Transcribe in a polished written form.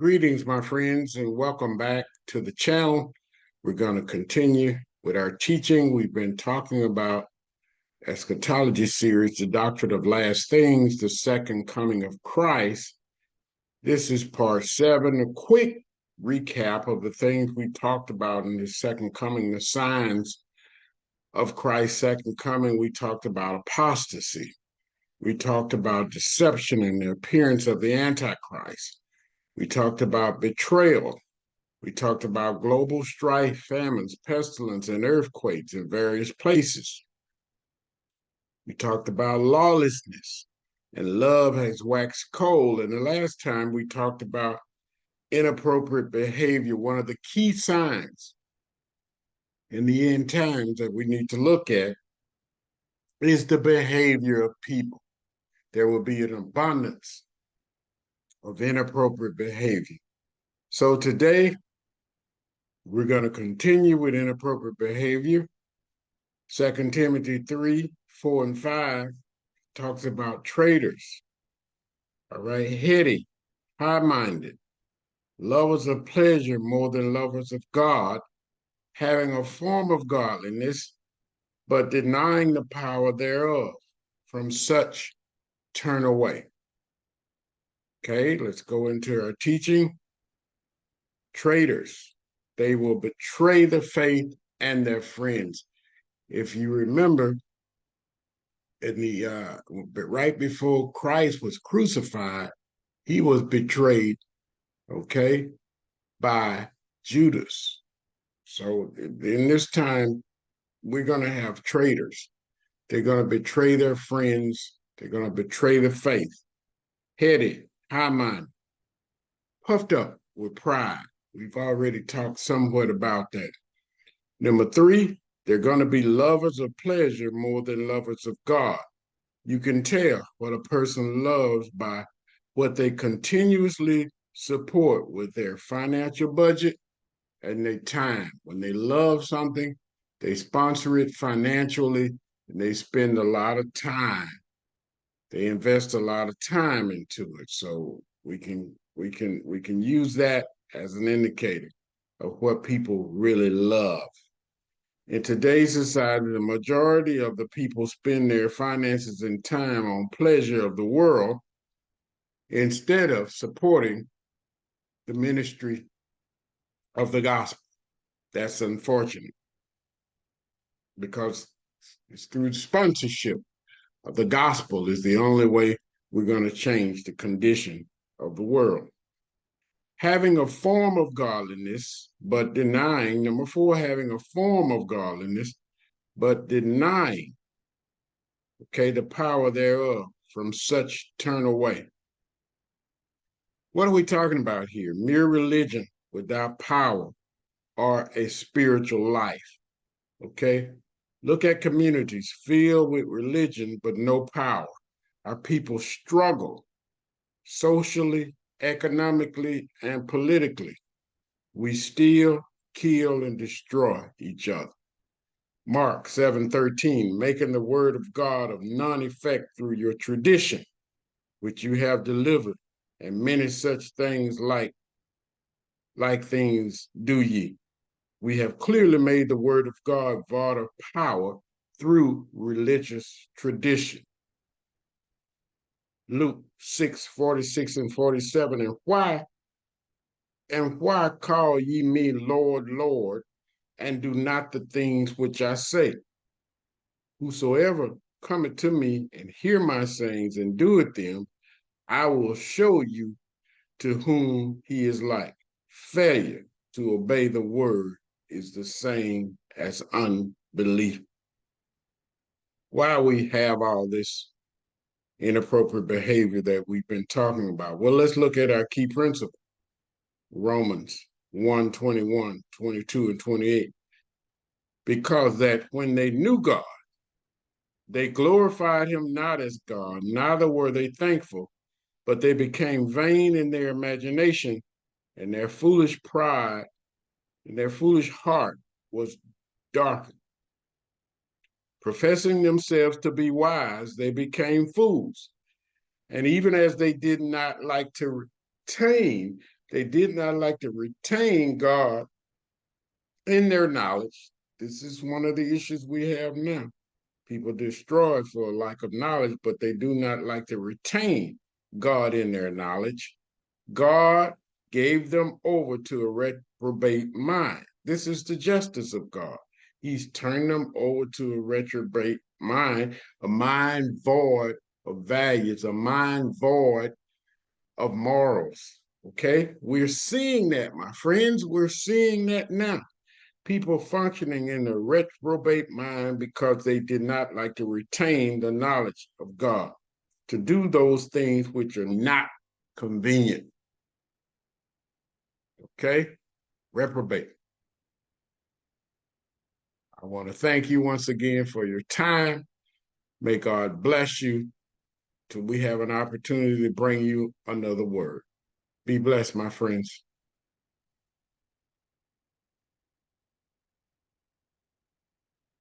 Greetings, my friends, and welcome back to the channel. We're going to continue with our teaching. We've been talking about Eschatology series, the doctrine of last things, the second coming of Christ. This is part 7, a quick recap of the things we talked about in the second coming, the signs of Christ's second coming. We talked about apostasy. We talked about deception and the appearance of the Antichrist. We talked about betrayal. We talked about global strife, famines, pestilence, and earthquakes in various places. We talked about lawlessness, and love has waxed cold. And the last time we talked about inappropriate behavior. One of the key signs in the end times that we need to look at is the behavior of people. There will be an abundance of inappropriate behavior. So today, we're going to continue with inappropriate behavior. 2 Timothy 3, 4, and 5 talks about traitors, all right, heady, high-minded, lovers of pleasure more than lovers of God, having a form of godliness, but denying the power thereof. From such turn away. Okay, let's go into our teaching. Traitors, they will betray the faith and their friends. If you remember, in the right before Christ was crucified, he was betrayed, okay, by Judas. So in this time, we're going to have traitors. They're going to betray their friends. They're going to betray the faith. Heady, high-minded, puffed up with pride. We've already talked somewhat about that. Number 3, they're going to be lovers of pleasure more than lovers of God. You can tell what a person loves by what they continuously support with their financial budget and their time. When they love something, they sponsor it financially and they spend a lot of time. They invest a lot of time into it. So we can use that as an indicator of what people really love. In today's society, the majority of the people spend their finances and time on pleasure of the world instead of supporting the ministry of the gospel. That's unfortunate because it's through sponsorship of the gospel is the only way we're going to change the condition of the world. Having a form of godliness, but denying, number 4, having a form of godliness, but denying, okay, the power thereof. From such turn away. What are we talking about here? Mere religion without power or a spiritual life, okay? Look at communities filled with religion but no power. Our people struggle socially, economically, and politically. We steal, kill, and destroy each other. Mark 7:13, making the word of God of none effect through your tradition, which you have delivered, and many such things like things do ye. We have clearly made the word of God void of power through religious tradition. Luke 6:46 and 47, and why call ye me Lord, Lord, and do not the things which I say? Whosoever cometh to me and hear my sayings and doeth them, I will show you to whom he is like. Failure to obey the word is the same as unbelief. Why we have all this inappropriate behavior that we've been talking about? Well, let's look at our key principle. Romans 1:21, 22, and 28. Because that when they knew God, they glorified him not as God, neither were they thankful, but they became vain in their imagination, and their foolish pride and their foolish heart was darkened. Professing themselves to be wise, they became fools. And even as they did not like to retain They did not like to retain God in their knowledge. This is one of the issues we have now. People destroy for a lack of knowledge, but they do not like to retain God in their knowledge. God gave them over to a reprobate mind. This is the justice of God. He's turned them over to a reprobate mind, a mind void of values, a mind void of morals. Okay? We're seeing that, my friends. We're seeing that now. People functioning in a reprobate mind because they did not like to retain the knowledge of God, to do those things which are not convenient. Okay? Reprobate. I want to thank you once again for your time. May God bless you till we have an opportunity to bring you another word. Be blessed, my friends.